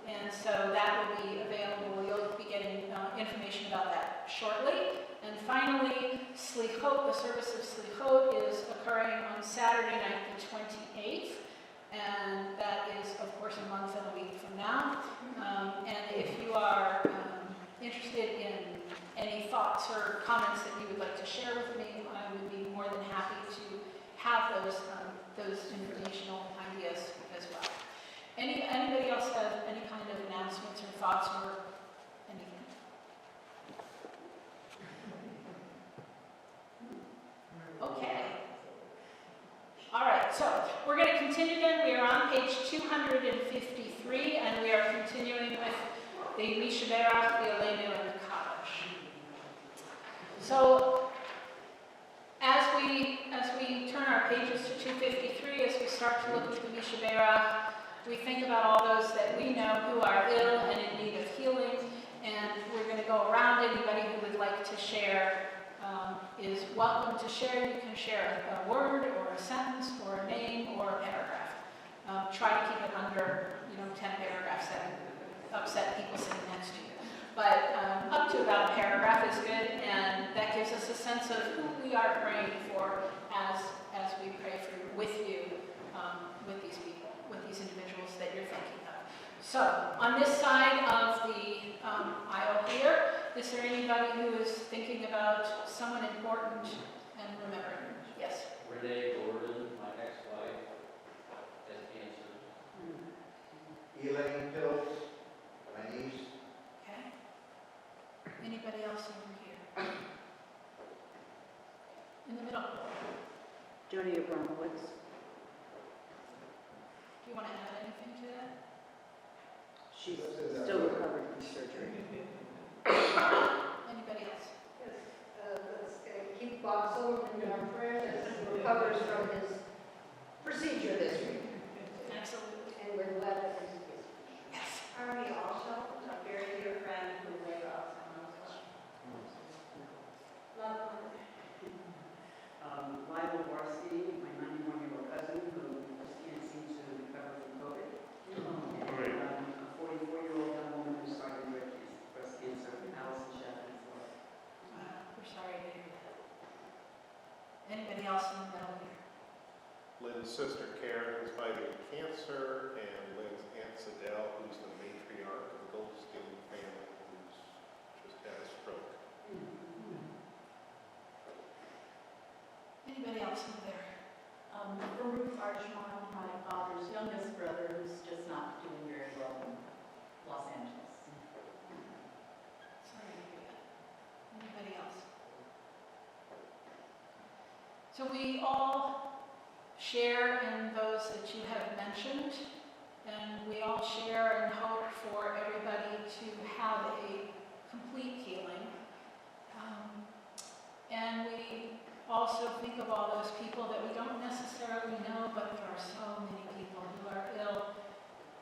And so that will be available. You'll be getting information about that shortly. And finally, Slichot, the service of Slichot is occurring on Saturday night, the 28th. And that is, of course, a month and a week from now. And if you are interested in any thoughts or comments that you would like to share with me, I would be more than happy to have those informational ideas as well. Anybody else have any kind of announcements or thoughts or anything? Okay. All right, so we're going to continue then. We are on page 253, and we are continuing with the Mishabera, the Aleinu, and the Kaddish. So as we turn our pages to 253, as we start to look at the Mishabera, we think about all those that we know who are ill and in need of healing, and we're going to go around. Anybody who would like to share is welcome to share. You can share a word or a sentence or a name or a paragraph. Try to keep it under 10 paragraphs that upset people sitting next to you. But up to about a paragraph is good, and that gives us a sense of who we are praying for as we pray with you, with these people, with these individuals that you're thinking of. So on this side of the aisle here, is there anybody who is thinking about someone important and remembering? Yes? Renee Gordon, my ex-wife, has cancer. Elaine Pills, my niece. Okay. Anybody else over here? In the middle. Jody Abramowitz. Do you want to add anything to that? She's still recovering from surgery. Anybody else? Yes, let's keep Bob Sullivan in our prayers as he recovers from his procedure this week. Absolutely. And we're glad that he's Yes. Army also, a very dear friend who laid off someone else. sister Karen, who's fighting cancer, and Lynn's Aunt Sidell, who's the matriarch of the Goldstein family, who's just had a stroke. Anybody else in there? Baruch Arshman, my father's youngest brother, who's just not doing very well in Los Angeles. Sorry to hear that. Anybody else? So we all share in those that you have mentioned, and we all share and hope for everybody to have a complete healing. And we also think of all those people that we don't necessarily know, but there are so many people who are ill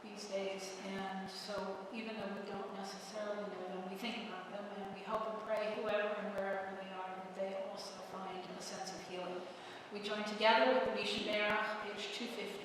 these days, and so even though we don't necessarily know them, we think about them, and we hope and pray whoever and wherever they are, that they also find a sense of healing. We join together with the Mishnah Berach, page 253.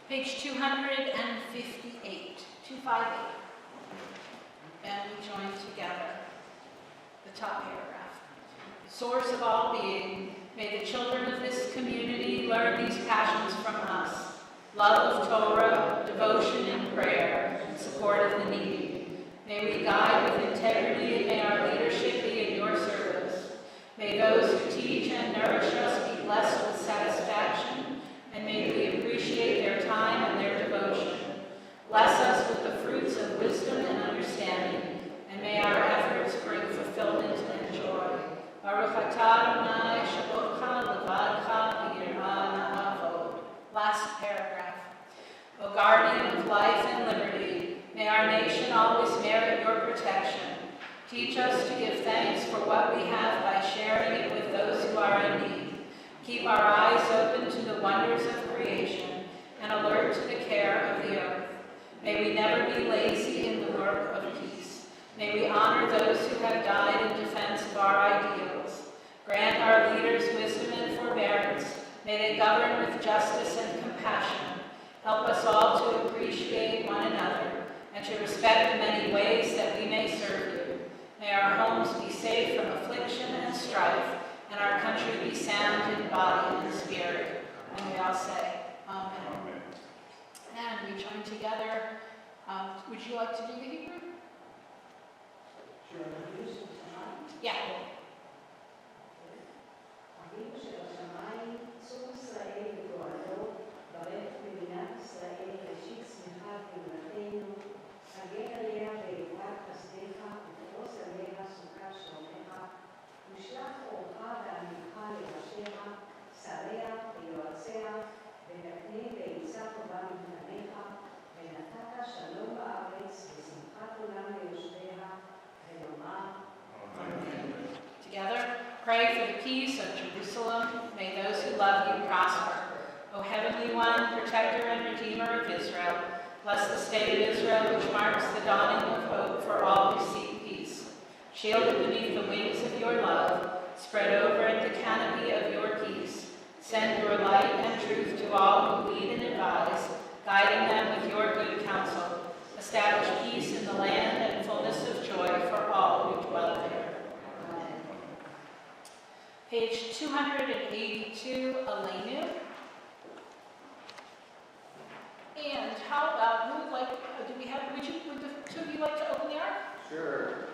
Page 258, 258. And we join together the top paragraph. Source of all being, may the children of this community learn these passions from us: love of Torah, devotion and prayer, and support of the needy. May we guide with integrity, and may our leadership be in your service. May those who teach and nourish us be blessed with satisfaction, and may we appreciate their time and their devotion. Bless us with the fruits of wisdom and understanding, and may our efforts bring fulfillment and joy. Baruch atah Adonai shabotcha levadcha v'yirah na'avod. Last paragraph. O guardian of life and liberty, may our nation always merit your protection. Teach us to give thanks for what we have by sharing it with those who are in need. Keep our eyes open to the wonders of creation and alert to the care of the earth. May we never be lazy in the work of peace. May we honor those who have died in defense of our ideals. Grant our leaders wisdom and forbearance. May they govern with justice and compassion. Help us all to appreciate one another and to respect the many ways that we may serve you. May our homes be safe from affliction and strife, and our country be sound in body and spirit. And we all say, Amen. Amen. And we join together. Would you like to do the Hebrew? Yeah. Together, pray for the peace of Jerusalem. May those who love you prosper. O Heavenly One, protector and redeemer of Israel, bless the state of Israel, which marks the dawning of hope for all who seek peace. Shield it beneath the wings of your love. Spread over it the canopy of your peace. Send your light and truth to all who lead and advise, guiding them with your good counsel. Establish 282, Elenu. And how about, who would like, do we have, would the two of you like to open the ark? Sure.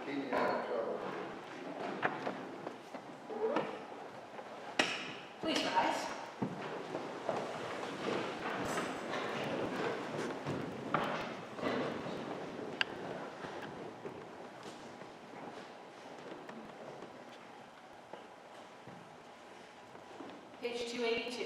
Keep me out of trouble. Please rise. Page 282.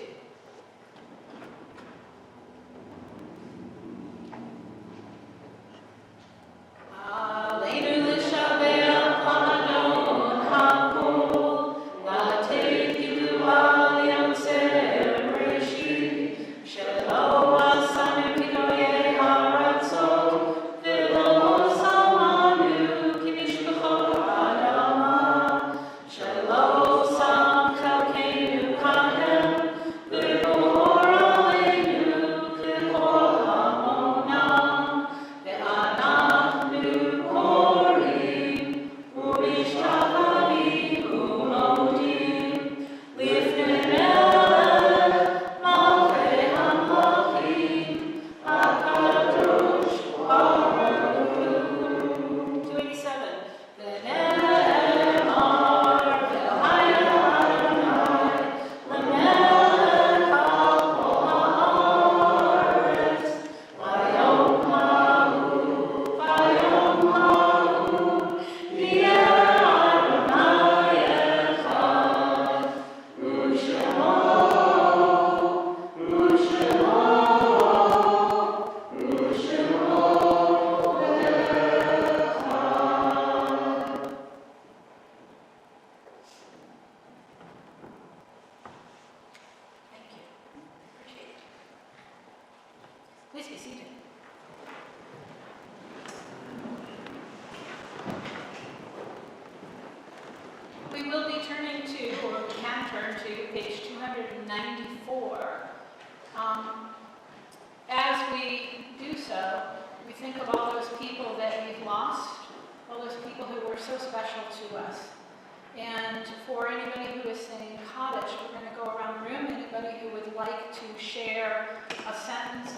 Please be seated. We will be turning to, or we can turn to, page 294. As we do so, we think of all those people that we've lost, all those people who were so special to us. And for anybody who is saying cottage, we're going to go around the room. Anybody who would like to share a sentence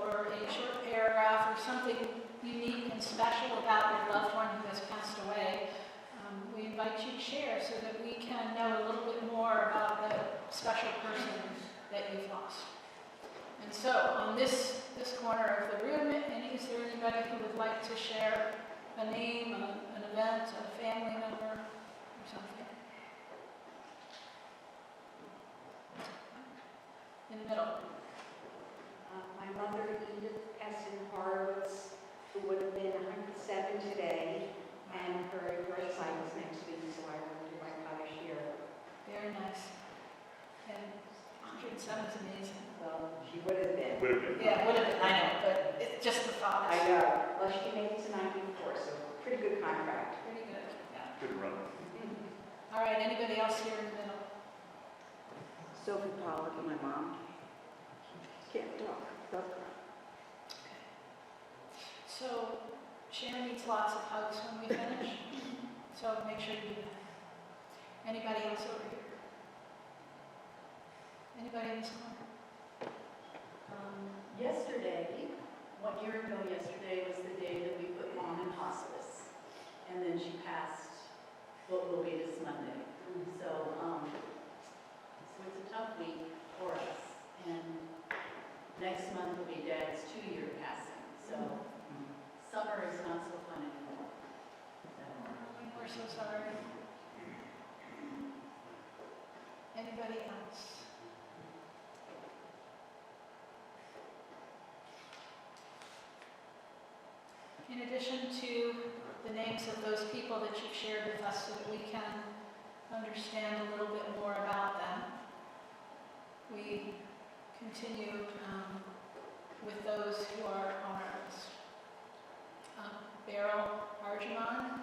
or a short paragraph or something unique and special about your loved one who has passed away, we invite you to share so that we can know a little bit more about the special person that you've lost. And so on this corner of the room, is there anybody who would like to share a name, an event, a family member, or something? In the middle. My mother, Edith Essen Horowitz, who would have been 107 today, and her birthday was next week, so I went to my cottage here. Very nice. And 107 is amazing. Well, she would have been. Yeah, would have been, I know, but it's just the thought. I know. Well, she made it to 94, so pretty good contract. Pretty good, yeah. Good run. All right, anybody else here in the middle? Sophie Pollock and my mom. Can't talk. So Sharon needs lots of hugs when we finish, so make sure you do that. Anybody else over here? Anybody in this corner? Yesterday, 1 year ago yesterday was the day that we put Mom in hospice. And then she passed what will be this Monday. So it's a tough week for us. And next month will be Dad's 2-year passing. So summer is not so fun anymore. We're so sorry. Anybody else? In addition to the names of those people that you've shared with us so that we can understand a little bit more about them, we continue with those who are on our list. Beryl Arjumon,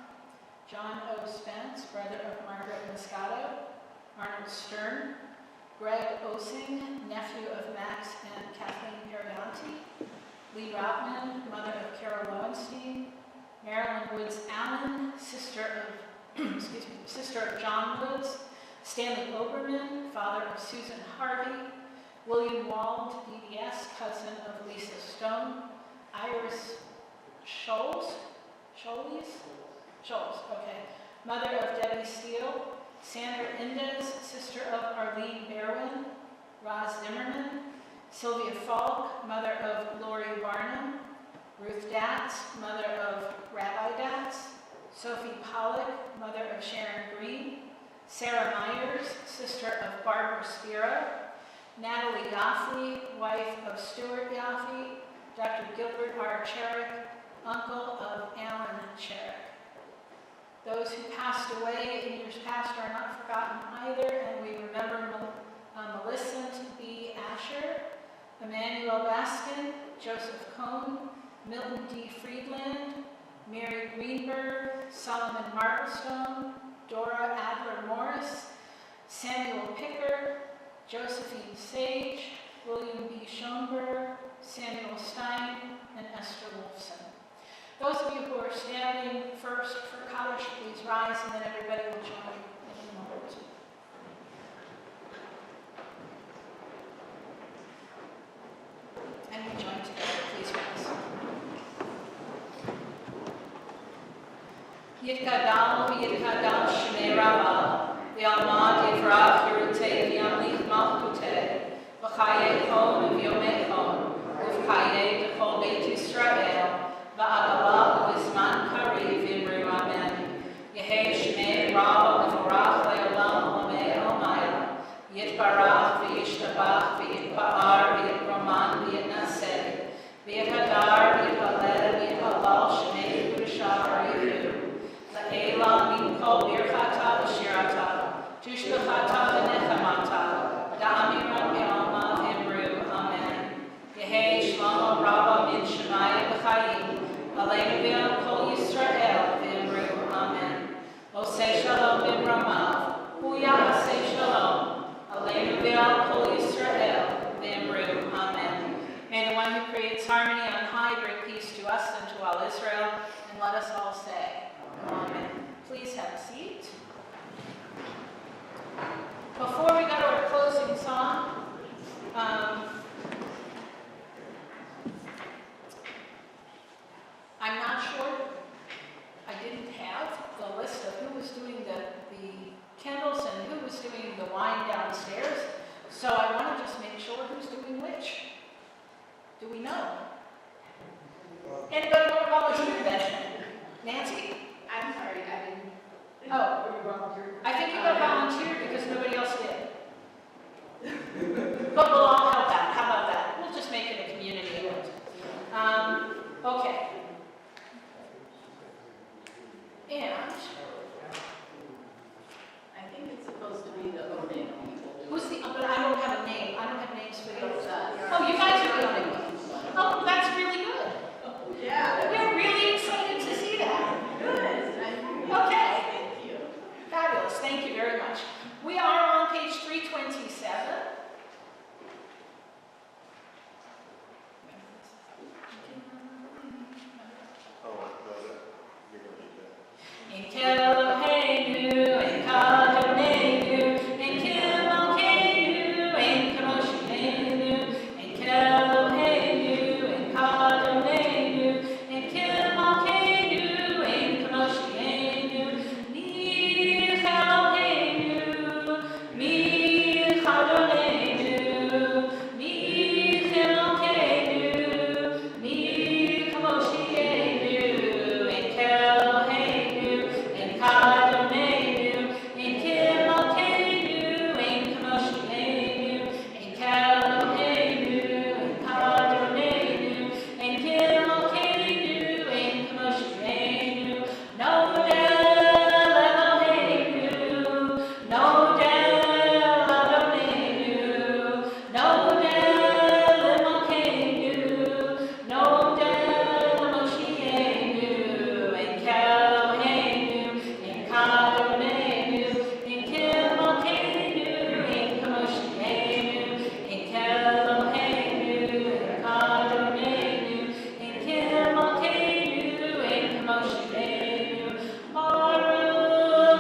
John O. Spence, brother of Margaret Moscato, Arnold Stern, Greg Osing, nephew of Max and Kathleen Perianti, Lee Routman, mother of Carol Lowenstein, Marilyn Woods Allen, sister of excuse me, sister of John Woods, Stanley Oberman, father of Susan Harvey, William Wald, DDS, cousin of Lisa Stone, Iris Scholes, okay, mother of Debbie Steele, Sandra Indes, sister of Arlene Berwin, Roz Zimmerman, Sylvia Falk, mother of Lori Barnum, Ruth Datz, mother of Rabbi Datz, Sophie Pollock, mother of Sharon Green, Sarah Myers, sister of Barbara Spiro, Natalie Yaffe, wife of Stuart Yaffe, Dr. Gilbert R. Cherrick, uncle of Alan Cherrick. Those who passed away in years past are not forgotten either, and we remember Millicent B. Asher, Emmanuel Baskin, Joseph Cohn, Milton D. Friedland, Mary Greenberg, Solomon Martlestone, Dora Adler Morris, Samuel Picker, Josephine Sage, William B. Schoenberg, Samuel Stein, and Esther Wolfson. Those of you who are standing first for Kaddish, please rise, and then everybody will join in a moment. And we join together, please rise. Yitkadal v'yitkadal shmei Rabbah, v'yalmad yivrach yerutei v'yamlich malchutei, v'chayei chon v'yomei chon, v'chayei d'chol beit Yisrael, v'agalah v'zman kariv v'imru amen. Yehei shmei Rabbah v'vorach le'olam l'mei almayla, yitbarach v'yishtabach v'yitpa'ar v'yitroman v'yitnaseh, v'yithadar v'yithalel v'yithalal shmei Kedusha Barichu. La'ela min kol birchata v'shirata, tushbechata v'nechamata, da'amiran v'alma v'imru, amen. Yehei shlomo Rabbah min Shemaya v'chayim, aleinu v'al kol Yisrael v'imru, amen. Osei shalom b'mramav, hu ya'asei shalom, aleinu v'al kol Yisrael v'imru, amen. May the one who creates harmony on high bring peace to us and to all Israel, and let us all say, amen. Please have a seat. Before we go to our closing song, I'm not sure. I didn't have the list of who was doing the candles and who was doing the wine downstairs, so I want to just make sure who's doing which. Do we know? Anybody want to volunteer then? Nancy? I'm sorry, I didn't. Oh, I think you got volunteered because nobody else did. But we'll all help out. How about that? We'll just make it a community event. Okay. And I think it's supposed to be the Oden people. who's the? But I don't have a name. I don't have names for the others. Oh, you guys are doing it. Oh, that's really good. Yeah. We're really excited to see that. Good. Okay. Thank you. Fabulous. Thank you very much. We are on page 327. Oh, no, that, you're going to need that. In Keloheinu, in Kadoneinu, in Kilmalkeinu, in Kamosheinu, in Keloheinu, in Kadoneinu, in Kilmalkeinu, in Kamosheinu, Mir Keloheinu, Mir Kadoneinu, Mir Kilmalkeinu, Mir Kamosheinu, in Keloheinu, in Kadoneinu, in Kilmalkeinu, in Kamosheinu, in Keloheinu, in Kadoneinu, in Kilmalkeinu, in Kamosheinu, Nodel Eloheinu, Nodel Adonenu, Nodel Eloheinu, Nodel Moshienu, in Keloheinu, in Kadoneinu, in Kilmalkeinu, in Kamosheinu, in Keloheinu, in Kadoneinu, in Kilmalkeinu, in Kamosheinu, Baruch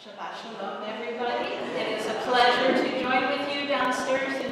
Shabbat Shalom, everybody. It is a pleasure to join with you downstairs